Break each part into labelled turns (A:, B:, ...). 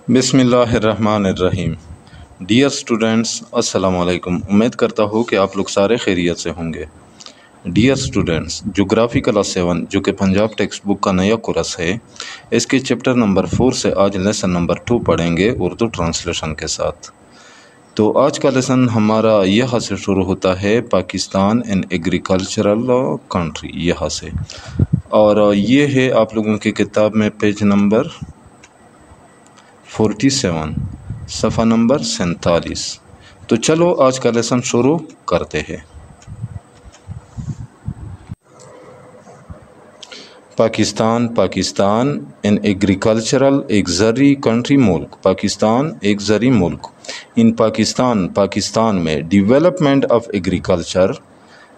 A: بسم اللہ الرحمن الرحیم۔ ڈیئر اسٹوڈنٹس، السلام علیکم۔ امید کرتا ہوں کہ آپ لوگ سارے خیریت سے ہوں گے۔ ڈیئر اسٹوڈنٹس، جغرافی کلاس 7 جو کہ پنجاب ٹیکسٹ بک کا نیا کورس ہے، اس کے چیپٹر نمبر 4 سے آج لیسن نمبر 2 پڑھیں گے اردو ٹرانسلیشن کے ساتھ۔ تو آج کا لیسن ہمارا یہاں سے شروع ہوتا ہے، پاکستان این ایگریکلچرل کنٹری، یہاں سے، اور یہ ہے آپ لوگوں کی کتاب میں پیج نمبر 47، صفحہ نمبر 47۔ تو چلو آج کا لیسن شروع کرتے ہیں۔ پاکستان ان ایگریکلچرل، ایک زرعی کنٹری، ملک، پاکستان ایک زرعی ملک۔ ان پاکستان میں ڈیولپمنٹ آف ایگریکلچر،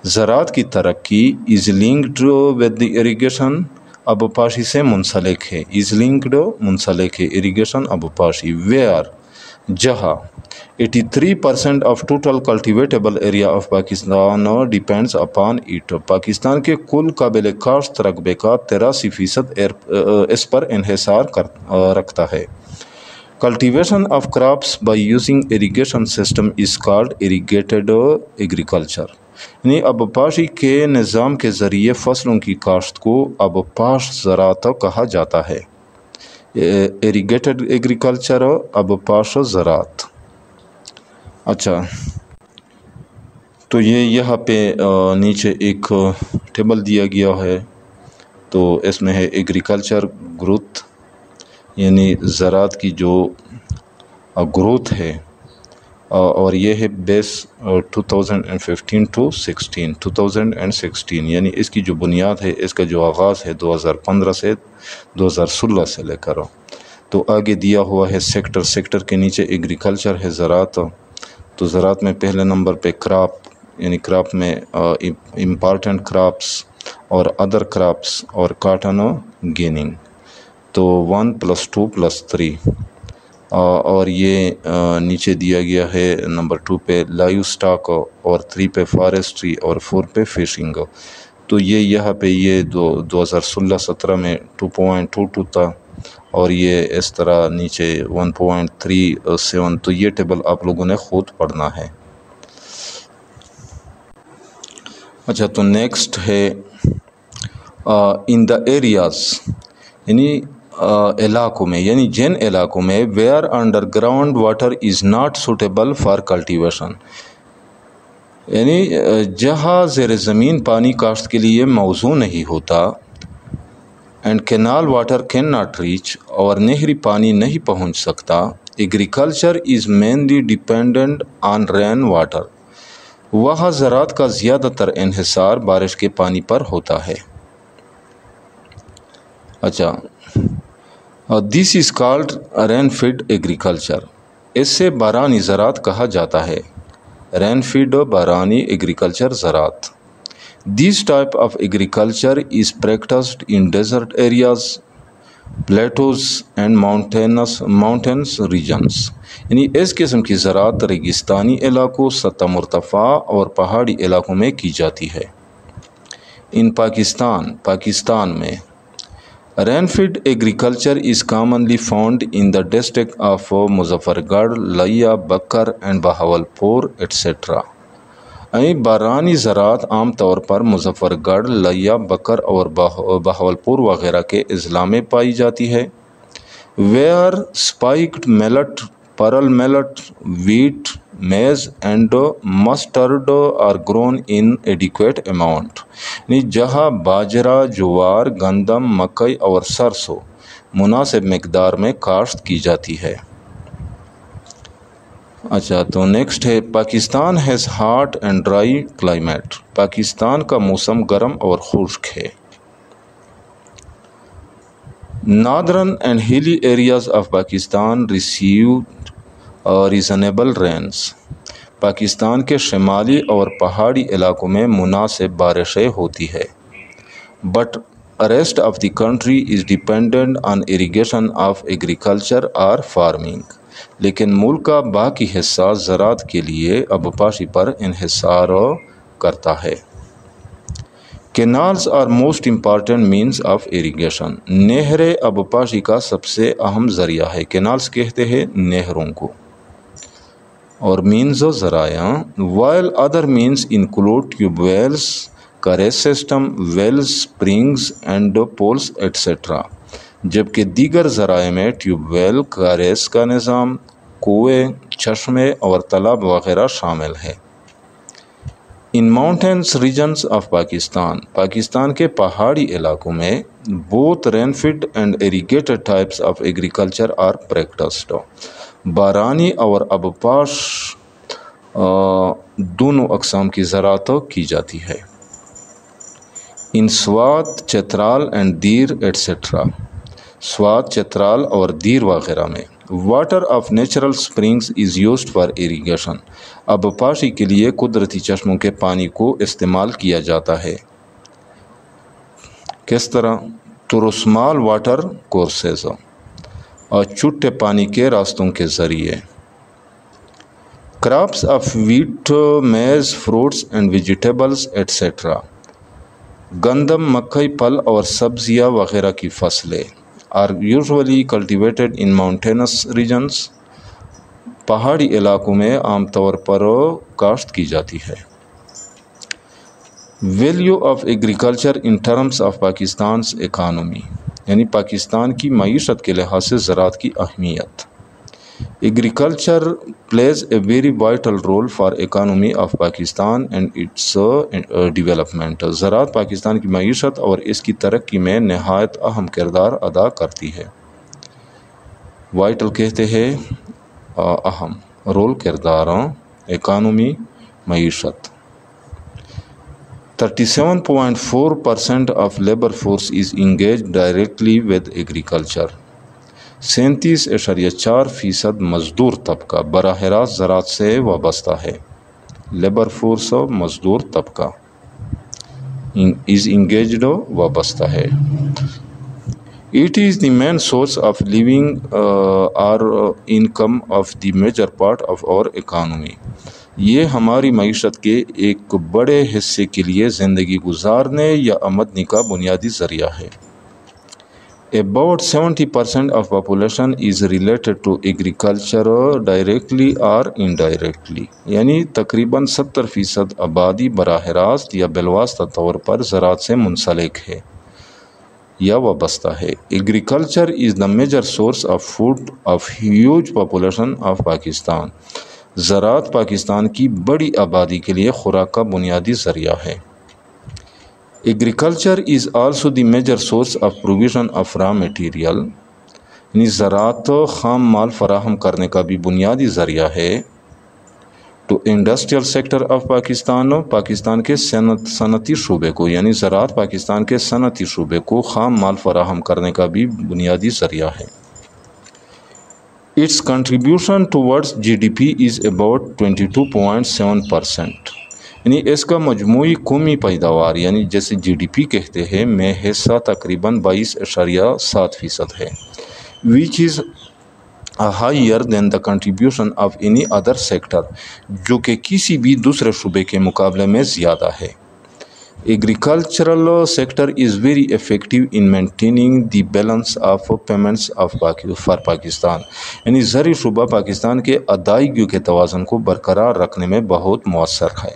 A: زراعت کی ترقی، is linked with the irrigation, آبپاشی سے منسلک ہے، از لنکڈ منسلک ہے، اریگیشن آبپاشی، ویئر جہاں 83% of total cultivable area of Pakistan depends upon it, Pakistan کے کل قابل کاشت رقبے کا 83% اس پر انحصار رکھتا ہے۔ Cultivation of crops by using irrigation system is called irrigated agriculture, یعنی آبپاشی کے نظام کے ذریعے فصلوں کی کاشت کو آبپاش زراعت کہا جاتا ہے۔ اریگیٹڈ ایگریکلچر، آبپاش زراعت۔ اچھا، تو یہ یہاں پہ نیچے ایک ٹیبل دیا گیا ہے، تو اس میں ہے ایگریکلچر گروتھ، یعنی زراعت کی جو گروتھ ہے، اور یہ ہے بیس 2015 to 2016، یعنی اس کی جو بنیاد ہے، اس کا جو آغاز ہے 2015 سے 2016 سے لے کر۔ تو آگے دیا ہوا ہے سیکٹر کے نیچے ایگریکلچر ہے، زراعت۔ تو زراعت میں پہلے نمبر پہ کراپ، یعنی کراپ میں امپارٹنٹ کراپس اور ادر کراپس اور کاٹن گیننگ، تو 1 + 2 + 3۔ اور یہ نیچے دیا گیا ہے نمبر 2 پہ لائیو سٹاک، اور 3 پہ فارسٹری، اور 4 پہ فشنگ۔ تو یہ یہاں پہ یہ 2016-17 میں 2.22 تھا، اور یہ اس طرح نیچے 1.37۔ تو یہ ٹیبل آپ لوگوں نے خود پڑھنا ہے۔ اچھا، تو نیکسٹ ہے ان دا ایریاز، یعنی علاقوں میں، یعنی جن علاقوں میں where under ground water is not suitable for cultivation, یعنی جہاں زیر زمین پانی کاشت کے لیے موزوں نہیں ہوتا، and canal water cannot reach, اور نہری پانی نہیں پہنچ سکتا، agriculture is mainly dependent on rain water, وہاں زراعت کا زیادہ تر انحصار بارش کے پانی پر ہوتا ہے۔ اچھا، this is called rain fed agriculture, اس سے بارانی زراعت کہا جاتا ہے، رین فیڈ بارانی ایگریکلچر زراعت۔ This type of agriculture is practised in desert areas, plateaus and mountains regions, یعنی اس قسم کی زراعت ریگستانی علاقوں، سطح مرتفع اور پہاڑی علاقوں میں کی جاتی ہے۔ ان پاکستان میں rain fed agriculture is commonly found in the district of Muzaffargarh, Layyah, Bakr and Bahawalpur et cetera, یعنی بارانی زراعت عام طور پر مظفر گڑھ، لیا، بکر اور بہاولپور وغیرہ کے اضلاع میں پائی جاتی ہے۔ Where spiked millet, pearl millet, wheat, maize and mustard are grown in adequate amount, یعنی جہاں باجرہ، جوار، گندم، مکئی اور سرسوں مناسب مقدار میں کاشت کی جاتی ہے۔ اچھا، تو نیکسٹ ہے Pakistan has hot and dry climate, Pakistan کا موسم گرم اور خشک ہے۔ Northern and hilly areas of Pakistan receive reasonable rains, Pakistan کے شمالی اور پہاڑی علاقوں میں مناسب بارشیں ہوتی ہے۔ But rest of the country is dependent on irrigation of agriculture اور فارمنگ، لیکن ملک کا باقی حصہ زراعت کے لیے آبپاشی پر انحصار کرتا ہے۔ Canals are most important means of irrigation. نہریں آبپاشی کا سب سے اہم ذریعہ ہے. کینالز کہتے ہیں نہروں کو اور مینز و ذرائع. While other means include tube wells, karez system, wells, springs and pools etcetera. جبکہ دیگر ذرائع میں ٹیوب ویل, کریس کا نظام, کنویں, چشمے اور تالاب وغیرہ شامل ہے. In mountainous regions of Pakistan, Pakistan کے پہاڑی علاقوں میں both rain fed and irrigated types of agriculture are practised. بارانی اور آبپاش دونوں اقسام کی زراعت کی جاتی ہے. In Swat, Chitral and Dir etcetera. Swat, Chitral اور دیر وغیرہ میں water of natural springs is used for irrigation. آبپاشی کے لیے قدرتی چشموں کے پانی کو استعمال کیا جاتا ہے. کس طرح؟ تھرو اسمال واٹر کورسز, اور چھوٹے پانی کے راستوں کے ذریعے. کراپس آف ویٹ, میز, فروٹس اینڈ ویجیٹیبلز ایٹسٹرا. گندم, مکئی, پھل اور سبزیاں وغیرہ کی فصلیں are usually cultivated in mountainous regions. پہاڑی علاقوں میں عام طور پر کاشت کی جاتی ہے. Value of agriculture in terms of Pakistan's economy, یعنی پاکستان کی معیشت کے لحاظ سے زراعت کی اہمیت. Agriculture plays a very vital role for economy of Pakistan and its development. زراعت پاکستان کی معیشت اور اس کی ترقی میں نہایت اہم کردار ادا کرتی ہے. وائٹل کہتے ہیں اہم, رول کردار, اکانومی معیشت. 37.4% of labor force is engaged directly with agriculture. 37.4% مزدور طبقہ براہ راست زراعت سے وابستہ ہے. لیبر فورس, مزدور طبقہ, از انگیجڈ, وابستہ ہے. It is the main source of living or income of the major part of our economy. یہ ہماری معیشت کے ایک بڑے حصے کے لیے زندگی گزارنے یا آمدنی کا بنیادی ذریعہ ہے. About 70% of population is related to agriculture directly or indirectly. یعنی تقریباً 70% آبادی براہ راست یا بالواسطہ طور پر زراعت سے منسلک ہے یا وابستہ ہے. Agriculture is the major source of food of huge population of Pakistan. زراعت پاکستان کی بڑی آبادی کے لیے خوراک کا بنیادی ذریعہ ہے. Agriculture is also the major source of provision of raw material. یعنی زراعت خام مال فراہم کرنے کا بھی بنیادی ذریعہ ہے. تو industrial sector of Pakistan, Pakistan کے صنعتی شعبے کو, یعنی زراعت پاکستان کے صنعتی شعبے کو خام مال فراہم کرنے کا بھی بنیادی ذریعہ ہے. Its contribution towards GDP is about 22.7%. یعنی اس کا مجموعی قومی پیداوار یعنی جیسے GDP کہتے ہیں میں حصہ تقریباً 22.7% ہے. which is higher than the contribution of any other sector, جو کہ کسی بھی دوسرے شعبے کے مقابلے میں زیادہ ہے. Agricultural sector is very effective in maintaining the balance of payments for Pakistan. یعنی زرعی شعبہ پاکستان کے ادائیگیوں کے توازن کو برقرار رکھنے میں بہت مؤثر ہے.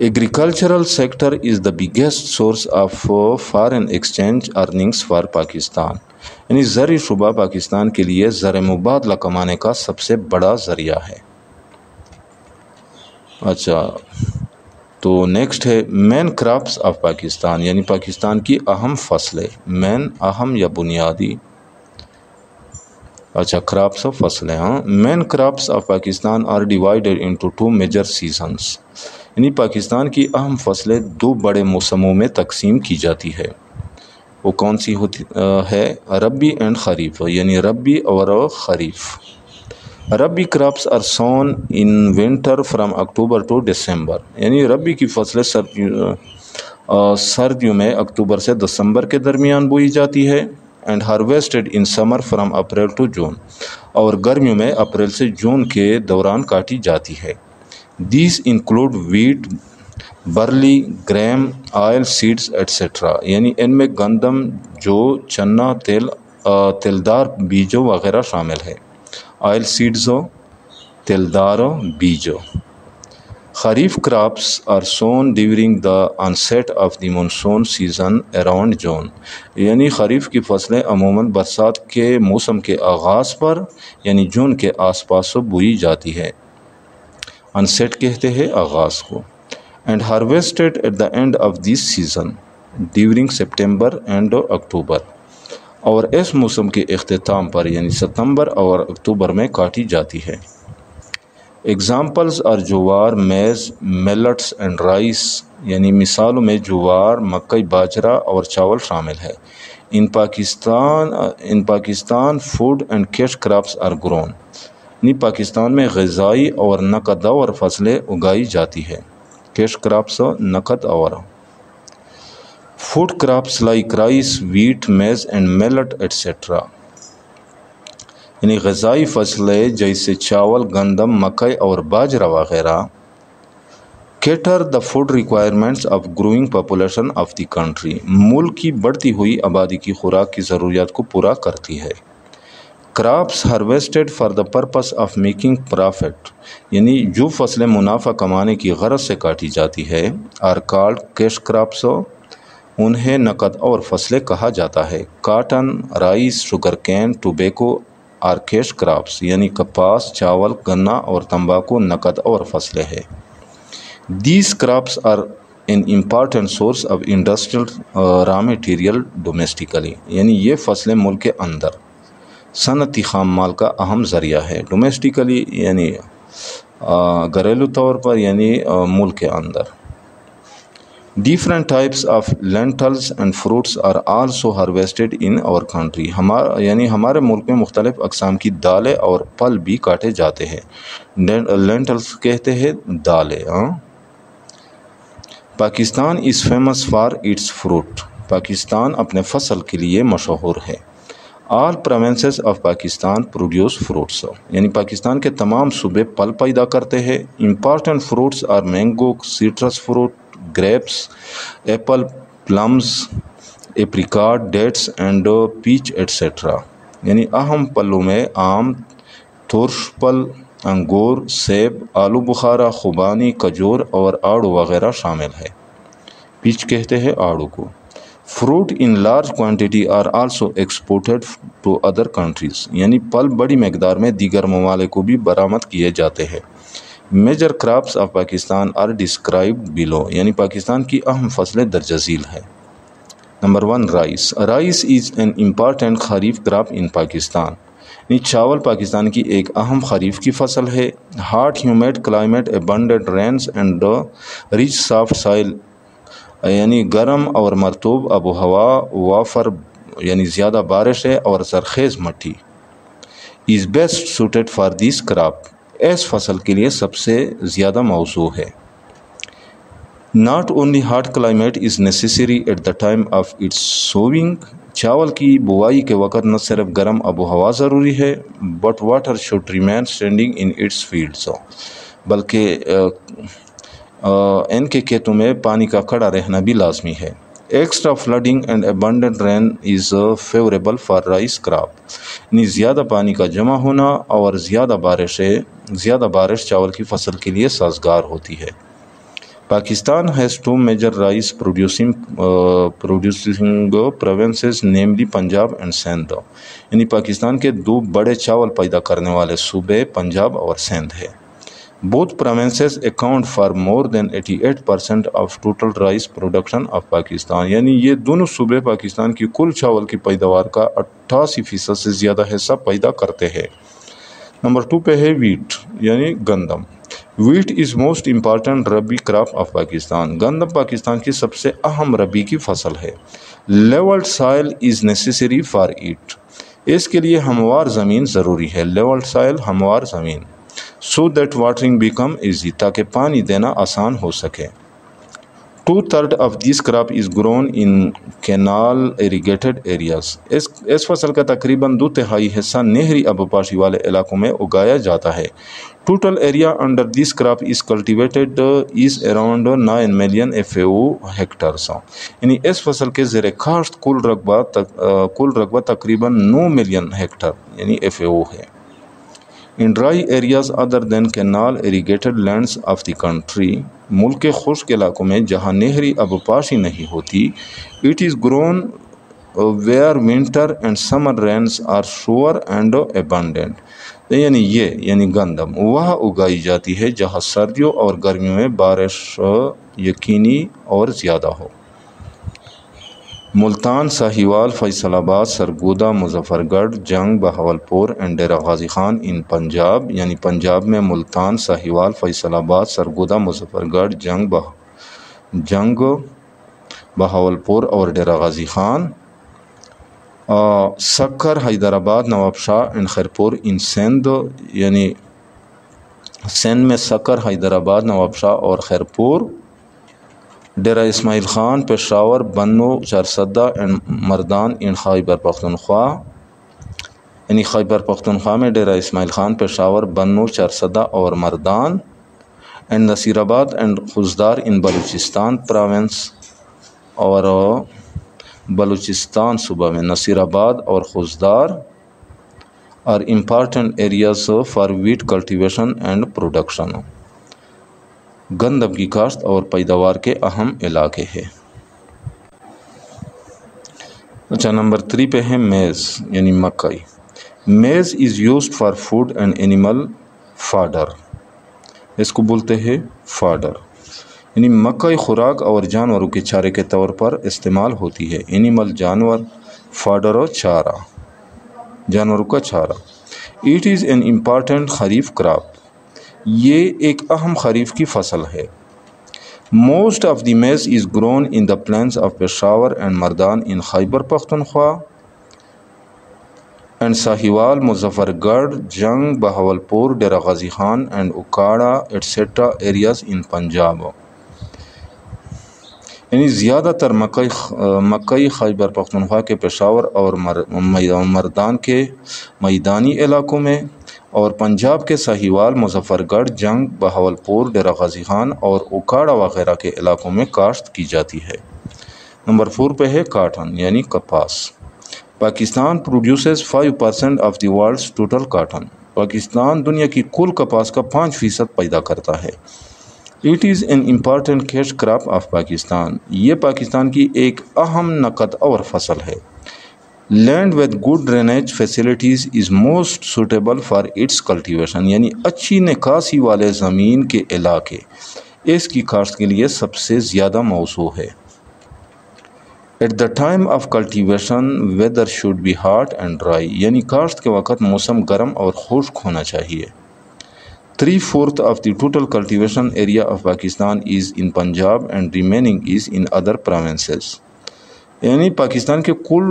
A: Agricultural sector is the biggest source of foreign exchange earnings for Pakistan. یعنی زرعی شعبہ پاکستان کے لیے زر مبادلہ کمانے کا سب سے بڑا ذریعہ ہے. اچھا تو نیکسٹ ہے مین کراپس آف پاکستان, یعنی پاکستان کی اہم فصلیں. مین اہم یا بنیادی, اچھا کراپس آف فصلیں. Main crops of Pakistan are divided into 2 major seasons. یعنی پاکستان کی اہم فصلیں 2 بڑے موسموں میں تقسیم کی جاتی ہے. وہ کون سی ہوتی ہے؟ ربی اینڈ خریف, یعنی ربی اور Kharif. Rabi crops are sown in winter from October to December. یعنی ربی کی فصلیں سردیوں میں اکتوبر سے دسمبر کے درمیان بوئی جاتی ہے. And harvested in summer from April to June. اور گرمیوں میں اپریل سے جون کے دوران کاٹی جاتی ہے. These include wheat, barley, gram, oil seeds etcetera, یعنی ان میں گندم، جو، چنا، تیلدار بیجوں وغیرہ شامل ہے۔ آئل سیڈزو، تیلدار بیجو۔ Kharif crops are sown during the onset of the monsoon season around June, یعنی خریف کی فصلیں عموماً برسات کے موسم کے آغاز پر یعنی جون کے آس پاس بوئی جاتی ہے۔ آنسیٹ کہتے ہیں آغاز کو۔ And harvested at the end of this season during September and October, اور اس موسم کے اختتام پر یعنی ستمبر اور اکتوبر میں کاٹی جاتی ہے۔ ایگزامپلز آر جوار، میز، میلٹس اینڈ رائس، یعنی مثالوں میں جوار، مکئی، باجرہ اور چاول شامل ہے۔ In Pakistan food and cash crops are grown, یعنی پاکستان میں غذائی اور نقدآور فصلیں اگائی جاتی ہے۔ کیش کراپس نقد آور۔ Food crops like rice, wheat, maize and millet etcetera, یعنی غذائی فصلیں جیسے چاول، گندم، مکئی اور باجرہ وغیرہ۔ Cater the food requirements of growing population of the country, ملک کی بڑھتی ہوئی آبادی کی خوراک کی ضروریات کو پورا کرتی ہے۔ Crops harvested for the purpose of making profit, یعنی جو فصلیں منافع کمانے کی غرض سے کاٹی جاتی ہے، آر کالڈ کیش کراپس، انہیں نقد اور فصلیں کہا جاتا ہے۔ Cotton, rice, sugarcane, tobacco are cash crops, یعنی کپاس، چاول، گنا اور تمباکو نقد اور فصلیں ہیں۔ These crops are an important source of industrial raw material domestically، یعنی یہ فصلیں ملک کے اندر صنعتی خام مال کا اہم ذریعہ ہے۔ ڈومیسٹیکلی یعنی گھریلو طور پر، یعنی ملک کے اندر۔ Different types of lentils and fruits are also harvested in our country، یعنی ہمارے ملک میں مختلف اقسام کی دالیں اور پھل بھی کاٹے جاتے ہیں۔ لینٹلز کہتے ہیں دالیں۔ Pakistan is famous for its fruit، Pakistan اپنے فصل کے لیے مشہور ہے۔ All provinces of Pakistan produce fruits، یعنی پاکستان کے تمام صوبے پھل پیدا کرتے ہیں۔ Important fruits are mango، citrus fruit، grapes، apple، plums، apricot، dates and peach etc، یعنی اہم پھلوں میں آم، ترش پھل، انگور، سیب، آلو بخارا، خوبانی، کھجور اور آڑو وغیرہ شامل ہے۔ پیچ کہتے ہیں آڑو کو۔ Fruit in large quantity are also exported to other countries, یعنی پھل بڑی مقدار میں دیگر ممالک کو بھی برآمد کیے جاتے ہیں۔ Major crops of Pakistan are described below, یعنی پاکستان کی اہم فصلیں درج ذیل ہیں۔ Number 1 rice. Rice is an important Kharif crop in Pakistan, یعنی چاول پاکستان کی ایک اہم خریف کی فصل ہے۔ Hot humid climate, abundant rains and rich soft soil, یعنی گرم اور مرطوب آب و ہوا، وافر یعنی زیادہ بارش ہے اور زرخیز مٹی، is best suited for this crop, اس فصل کے لیے سب سے زیادہ موزوں ہے۔ Not only hot climate is necessary at the time of its sowing, چاول کی بوائی کے وقت نہ صرف گرم آب و ہوا ضروری ہے، but water should remain standing in its fields, بلکہ ان کے کھیتوں میں پانی کا کھڑا رہنا بھی لازمی ہے۔ Extra flooding and abundant rain is favourable for rice crop, یعنی زیادہ پانی کا جمع ہونا اور زیادہ بارش چاول کی فصل کے لیے سازگار ہوتی ہے۔ Pakistan has two major rice producing provinces namely Punjab and Sindh, یعنی پاکستان کے دو بڑے چاول پیدا کرنے والے صوبے پنجاب اور سندھ ہے۔ Both provinces account for more than 88% of total rice production of Pakistan، یعنی یہ دونوں صوبے پاکستان کی کل چاول کی پیداوار کا 88% سے زیادہ حصہ پیدا کرتے ہیں۔ نمبر 2 پہ ہے ویٹ یعنی گندم۔ ویٹ از موسٹ امپارٹنٹ ربی کراپ آف پاکستان، گندم پاکستان کی سب سے اہم ربی کی فصل ہے۔ لیولڈ سائل از نیسیسری فار اٹ، اس کے لیے ہموار زمین ضروری ہے۔ لیولڈ سائل ہموار زمین، so that watering become easy, تاکہ پانی دینا آسان ہو سکے۔ 2/3 of this crop is grown in canal irrigated areas. اس فصل کا تقریباً 2/3 حصہ نہری آبپاشی والے علاقوں میں اگایا جاتا ہے. Total area under this crop is cultivated is around 9 million FAO hectares. یعنی اس فصل کے زیر کاشت کل رقبہ تقریباً 9 ملین ہیکٹر یعنی FAO ہے. In dry areas other than canal irrigated lands of the country, ملک کے خشک علاقوں میں جہاں نہری آبپاشی نہیں ہوتی, it is grown where winter and summer rains are sure and abundant. یعنی گندم وہاں اگائی جاتی ہے جہاں سردیوں اور گرمیوں میں بارش یقینی اور زیادہ ہو. ملتان, ساہیوال, فیصل آباد, سرگودا, مظفر گڑھ, جنگ, بہاولپور اینڈ ڈیرہ غازی خان ان پنجاب. یعنی پنجاب میں ملتان, ساہیوال, فیصل آباد, سرگودا, مظفر گڑھ, جنگ, بہاولپور اور ڈیرہ غازی خان. سکر, حیدرآباد, نواب شاہ اینڈ خیرپور ان سندھ. یعنی سندھ میں سکر, حیدرآباد, نواب شاہ اور خیرپور. ڈیرہ اسماعیل خان, پشاور, بنو, چارسدہ اینڈ مردان ان خیبر پختونخوا. یعنی خیبر پختونخوا میں ڈیرہ اسماعیل خان, پشاور, بنو, چارسدہ اور مردان. اینڈ نصیر آباد اینڈ خوزدار ان بلوچستان پروونس. اور بلوچستان صوبہ میں نصیر آباد اور خوزدار are important areas for wheat cultivation and production. گندم کی کاشت اور پیداوار کے اہم علاقے ہیں. اچھا نمبر 3 پہ ہے میز یعنی مکئی. Maize is used for food and animal fodder. اس کو بولتے ہیں فاڈر. یعنی مکئی خوراک اور جانوروں کے چارے کے طور پر استعمال ہوتی ہے. اینیمل جانور, فاڈر اور چارہ, جانوروں کا چارہ. It is an important Kharif crop. یہ ایک اہم خریف کی فصل ہے. Most of the maize is grown in the plains of Peshawar and Mardan in Khyber Pakhtunkhwa and Sahiwal, Muzaffargarh, Jhang, Bahawalpur, Dera Ghazi Khan and Okara etcetera areas in Punjab. یعنی زیادہ تر مکئی خیبر پختونخوا کے پشاور اور مردان کے میدانی علاقوں میں اور پنجاب کے ساہیوال, مظفر گڑھ, جنگ, بہاولپور, ڈیرہ غازی خان اور اکاڑا وغیرہ کے علاقوں میں کاشت کی جاتی ہے. نمبر 4 پہ ہے کاٹن یعنی کپاس. Pakistan produces 5% of the world's total cotton. Pakistan دنیا کی کل کپاس کا 5% پیدا کرتا ہے. It is an important cash crop of Pakistan. یہ پاکستان کی ایک اہم نقد اور فصل ہے. Land with good drainage facilities is most suitable for its cultivation. یعنی اچھی نکاسی والے زمین کے علاقے اس کی کاشت کے لیے سب سے زیادہ موزوں ہے. At the time of cultivation weather should be hot and dry. یعنی کاشت کے وقت موسم گرم اور خشک ہونا چاہیے. 3/4 of the total cultivation area of Pakistan is in Punjab and remaining is in other provinces. یعنی پاکستان کے کل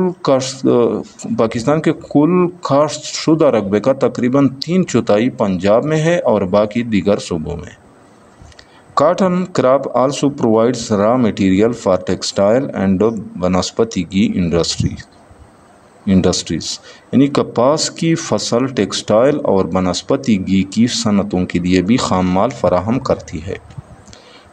A: کاشت شدہ رقبے کا تقریباً 3/4 پنجاب میں ہے اور باقی دیگر صوبوں میں. Cotton crop also provides raw material for textile and بنسپتی کی انڈسٹریز. یعنی کپاس کی فصل ٹیکسٹائل اور بنسپتی گھی کی صنعتوں کے لیے بھی خام مال فراہم کرتی ہے.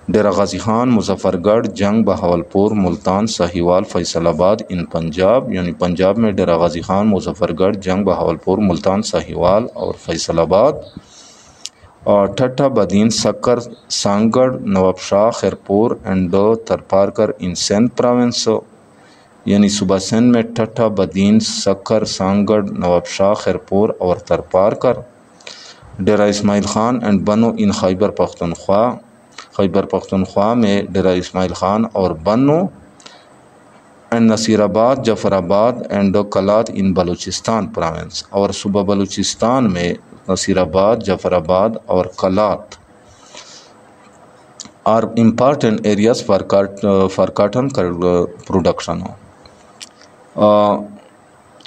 A: ڈیرہ غازی خان, مظفر گڑھ, جنگ, بہاولپور, ملتان, ساہیوال, فیصل آباد ان پنجاب. یعنی پنجاب میں ڈیرہ غازی خان, مظفر گڑھ, جنگ, بہاولپور, ملتان, ساہیوال اور فیصل آباد. اور Thatta, Badin, Sukkur, Sanghar, Nawabshah, Khairpur and Tharparkar in Sindh province. یعنی صوبہ سندھ میں ٹھٹھا, بدین, سکر, سانگڑ, نواب شاہ, خیرپور اور ترپارکر. ڈیرہ اسماعیل خان اینڈ بنو ان خیبر پختونخوا میں ڈیرہ اسماعیل خان اور بنو اینڈ نصیر آباد, Jafarabad and Kalat in Balochistan province. اور صوبہ بلوچستان میں نصیر آباد, جعفر آباد اور Kalat are important areas for cotton production.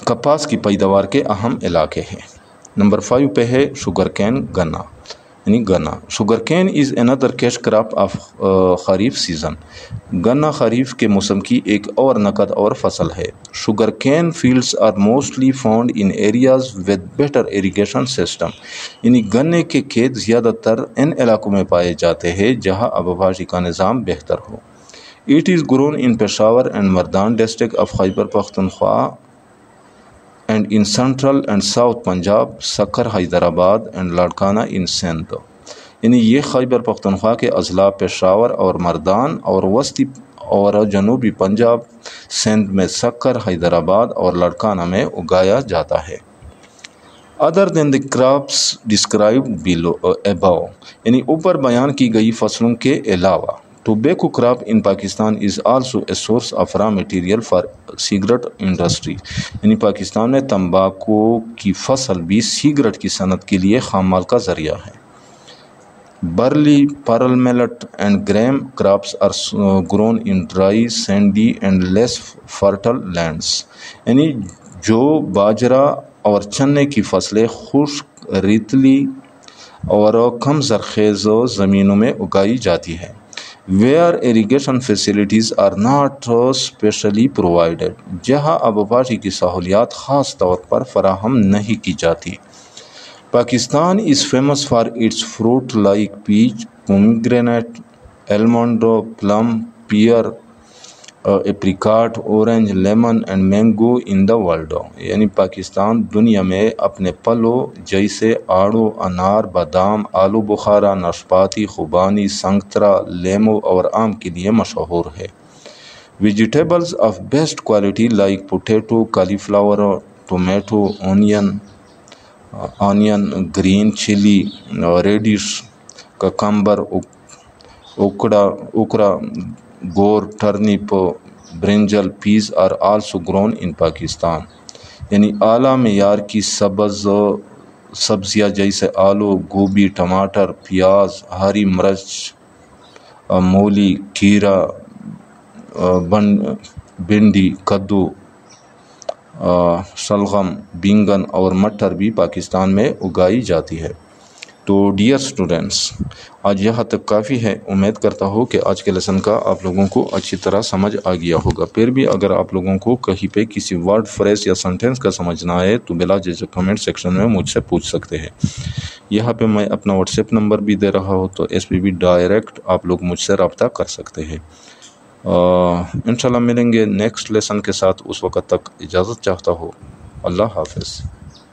A: کپاس کی پیداوار کے اہم علاقے ہیں. نمبر 5 پہ ہے شوگر کین گنا. یعنی گنا. Sugar cane is another cash crop of kharif season. گنا خریف کے موسم کی ایک اور نقد اور فصل ہے. Sugarcane fields are mostly found in areas with better irrigation system. یعنی گنے کے کھیت زیادہ تر ان علاقوں میں پائے جاتے ہیں جہاں آبپاشی کا نظام بہتر ہو. It is grown in Peshawar and Mardan district of Khyber Pakhtunkhwa and in central and south Punjab, Sakkar, Hyderabad and Ladkana in Sindh. یعنی یہ خیبر پختونخوا کے اضلاع پشاور اور مردان اور وسطی اور جنوبی پنجاب، سندھ میں سکر، حیدرآباد اور لاڑکانہ میں اگایا جاتا ہے. ادر دین دی کراپس ڈسکرائبڈ above. یعنی اوپر بیان کی گئی فصلوں کے علاوہ tobacco crop in Pakistan is also a source of raw material for cigarette industry. یعنی پاکستان میں تمباکو کی فصل بھی سگریٹ کی صنعت کے لیے خام مال کا ذریعہ ہے. Barley, pearl millet and gram crops are grown in dry, sandy and less fertile lands. یعنی جو باجرہ اور چنے کی فصلیں خشک، ریتلی اور کم زرخیز زمینوں میں اگائی جاتی ہے. where irrigation facilities are not specially provided. جہاں آبپاشی کی سہولیات خاص طور پر فراہم نہیں کی جاتی. Pakistan is famous for its fruit like peach, pomegranate, almond, plum, pear, apricot, orange, lemon and mango in the world. یعنی پاکستان دنیا میں اپنے پھلوں جیسے آڑو، انار، بادام، آلو بخارا، ناشپاتی، خوبانی، سنگترا، لیمو اور آم کے لیے مشہور ہے. Vegetables of best quality like potato, cauliflower, tomato, onion, green chilli, radish, cucumber, okra, gourd, turnip, brinjal, peas are also grown in Pakistan. یعنی اعلیٰ معیار کی سبزیاں جیسے آلو، گوبھی، ٹماٹر، پیاز، ہری مرچ، مولی، کھیرا، بھنڈی، کدو، شلغم، بینگن اور مٹر بھی پاکستان میں اگائی جاتی ہے. تو ڈیئر اسٹوڈنٹس، آج یہاں تک کافی ہے. امید کرتا ہوں کہ آج کے لیسن کا آپ لوگوں کو اچھی طرح سمجھ آ گیا ہوگا. پھر بھی اگر آپ لوگوں کو کہیں پہ کسی ورڈ، فریز یا سنٹینس کا سمجھنا ہے تو بلا جھجک کمنٹ سیکشن میں مجھ سے پوچھ سکتے ہیں. یہاں پہ میں اپنا واٹس ایپ نمبر بھی دے رہا ہوں، تو اس پہ بھی ڈائریکٹ آپ لوگ مجھ سے رابطہ کر سکتے ہیں. انشاءاللہ ملیں گے نیکسٹ لیسن کے ساتھ. اس وقت تک اجازت چاہتا ہوں. اللہ حافظ.